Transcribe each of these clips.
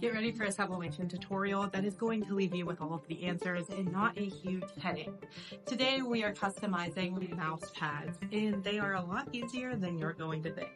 Get ready for a sublimation tutorial that is going to leave you with all of the answers and not a huge headache. Today we are customizing mouse pads, and they are a lot easier than you're going to think.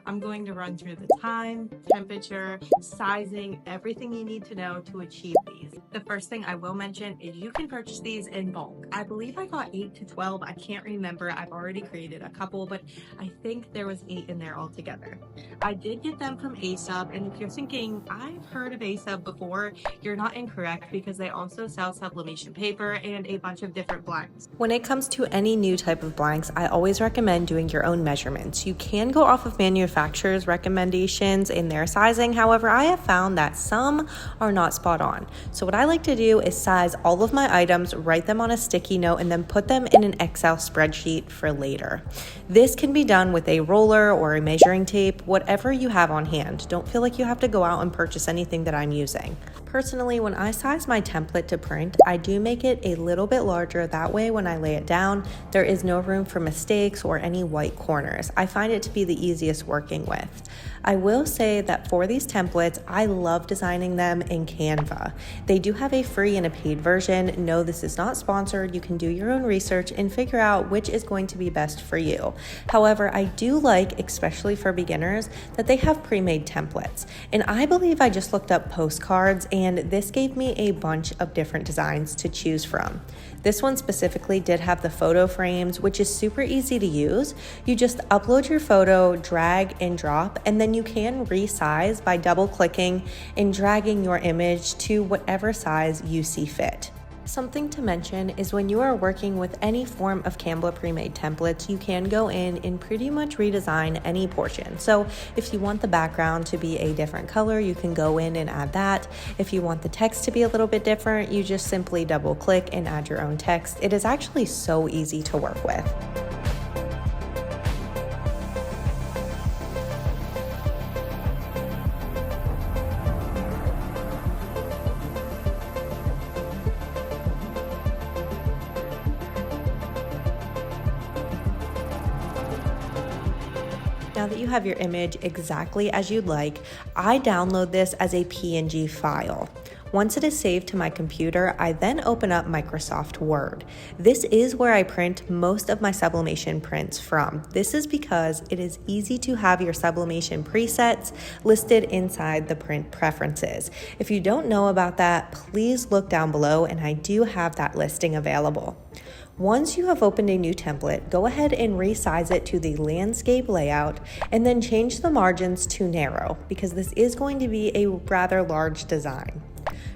I'm going to run through the time, temperature, sizing, everything you need to know to achieve these. The first thing I will mention is you can purchase these in bulk. I believe I got 8 to 12. I can't remember. I've already created a couple, but I think there was 8 in there altogether. I did get them from ASUB, and if you're thinking, I've heard of ASUB before, you're not incorrect because they also sell sublimation paper and a bunch of different blanks. When it comes to any new type of blanks, I always recommend doing your own measurements. You can go off of manufacturer's recommendations in their sizing. However, I have found that some are not spot on. So what I like to do is size all of my items, write them on a sticky note, and then put them in an Excel spreadsheet for later. This can be done with a roller or a measuring tape, whatever you have on hand. Don't feel like you have to go out and purchase anything that I'm using. Personally, when I size my template to print, I do make it a little bit larger. That way, when I lay it down, there is no room for mistakes or any white corners. I find it to be the easiest working with. I will say that for these templates, I love designing them in Canva. They do have a free and a paid version. No, this is not sponsored. You can do your own research and figure out which is going to be best for you. However, I do like, especially for beginners, that they have pre-made templates. And I believe I just looked up Postcards, and this gave me a bunch of different designs to choose from. This one specifically did have the photo frames, which is super easy to use. You just upload your photo, drag and drop, and then you can resize by double clicking and dragging your image to whatever size you see fit. Something to mention is when you are working with any form of Canva pre-made templates, you can go in and pretty much redesign any portion. So if you want the background to be a different color, you can go in and add that. If you want the text to be a little bit different, you just simply double click and add your own text. It is actually so easy to work with. Now that you have your image exactly as you'd like, I download this as a PNG file. Once it is saved to my computer, I then open up Microsoft Word. This is where I print most of my sublimation prints from. This is because it is easy to have your sublimation presets listed inside the print preferences. If you don't know about that, please look down below, and I do have that listing available. Once you have opened a new template, go ahead and resize it to the landscape layout and then change the margins to narrow because this is going to be a rather large design.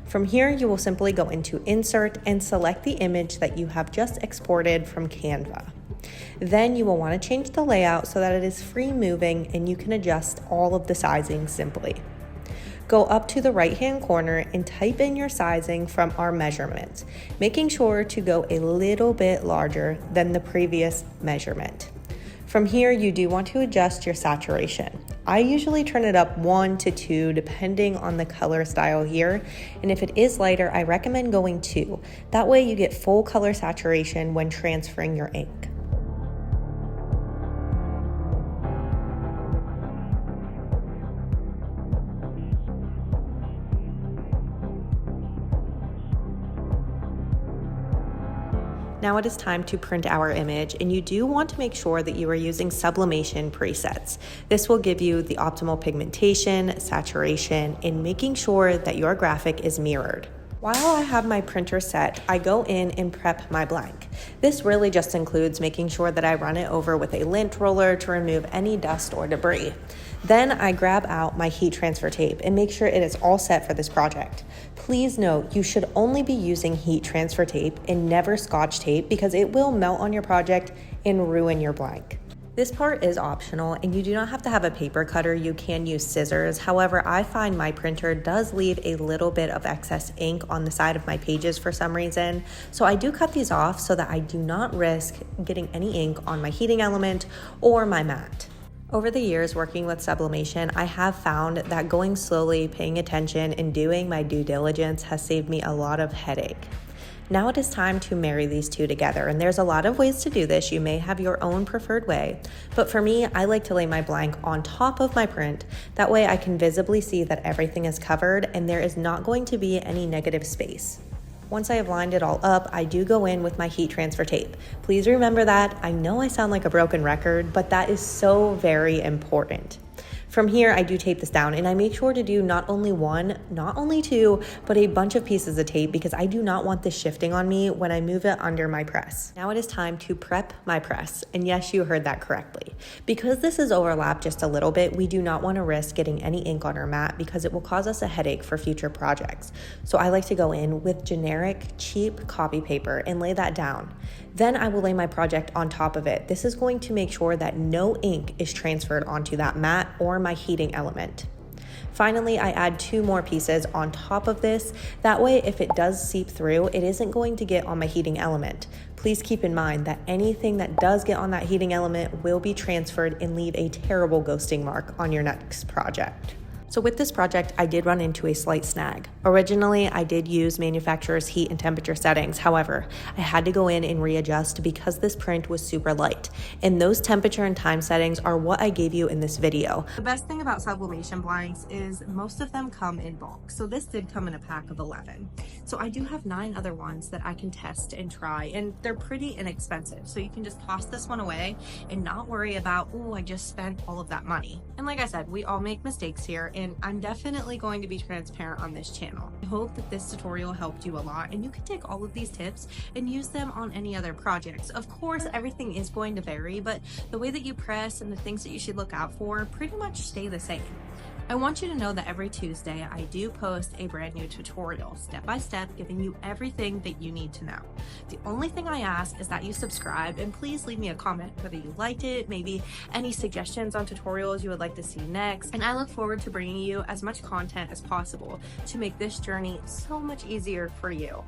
From here, you will simply go into Insert and select the image that you have just exported from Canva. Then you will want to change the layout so that it is free moving and you can adjust all of the sizing simply. Go up to the right-hand corner and type in your sizing from our measurements, making sure to go a little bit larger than the previous measurement. From here, you do want to adjust your saturation. I usually turn it up 1 to 2 depending on the color style here, and if it is lighter, I recommend going 2. That way you get full color saturation when transferring your ink. Now it is time to print our image, and you do want to make sure that you are using sublimation presets. This will give you the optimal pigmentation, saturation, and making sure that your graphic is mirrored. While I have my printer set, I go in and prep my blank. This really just includes making sure that I run it over with a lint roller to remove any dust or debris. Then I grab out my heat transfer tape and make sure it is all set for this project. Please note, you should only be using heat transfer tape and never Scotch tape because it will melt on your project and ruin your blank. This part is optional and you do not have to have a paper cutter. You can use scissors. However, I find my printer does leave a little bit of excess ink on the side of my pages for some reason. So I do cut these off so that I do not risk getting any ink on my heating element or my mat. Over the years working with sublimation, I have found that going slowly, paying attention, and doing my due diligence has saved me a lot of headache. Now it is time to marry these two together, and there's a lot of ways to do this. You may have your own preferred way, but for me, I like to lay my blank on top of my print. That way I can visibly see that everything is covered and there is not going to be any negative space. Once I have lined it all up, I do go in with my heat transfer tape. Please remember that. I know I sound like a broken record, but that is so very important. From here, I do tape this down, and I make sure to do not only one, not only two, but a bunch of pieces of tape because I do not want this shifting on me when I move it under my press. Now it is time to prep my press, and yes, you heard that correctly. Because this is overlapped just a little bit, we do not want to risk getting any ink on our mat because it will cause us a headache for future projects. So I like to go in with generic, cheap copy paper and lay that down. Then I will lay my project on top of it. This is going to make sure that no ink is transferred onto that mat or my heating element. Finally, I add 2 more pieces on top of this. That way, if it does seep through, it isn't going to get on my heating element. Please keep in mind that anything that does get on that heating element will be transferred and leave a terrible ghosting mark on your next project. So with this project, I did run into a slight snag. Originally, I did use manufacturer's heat and temperature settings. However, I had to go in and readjust because this print was super light. And those temperature and time settings are what I gave you in this video. The best thing about sublimation blanks is most of them come in bulk. So this did come in a pack of 11. So I do have 9 other ones that I can test and try, and they're pretty inexpensive. So you can just toss this one away and not worry about, oh, I just spent all of that money. And like I said, we all make mistakes here, and I'm definitely going to be transparent on this channel. I hope that this tutorial helped you a lot, and you can take all of these tips and use them on any other projects. Of course, everything is going to vary, but the way that you press and the things that you should look out for pretty much stay the same. I want you to know that every Tuesday I do post a brand new tutorial, step by step, giving you everything that you need to know. The only thing I ask is that you subscribe, and please leave me a comment whether you liked it, maybe any suggestions on tutorials you would like to see next. And I look forward to bringing you as much content as possible to make this journey so much easier for you.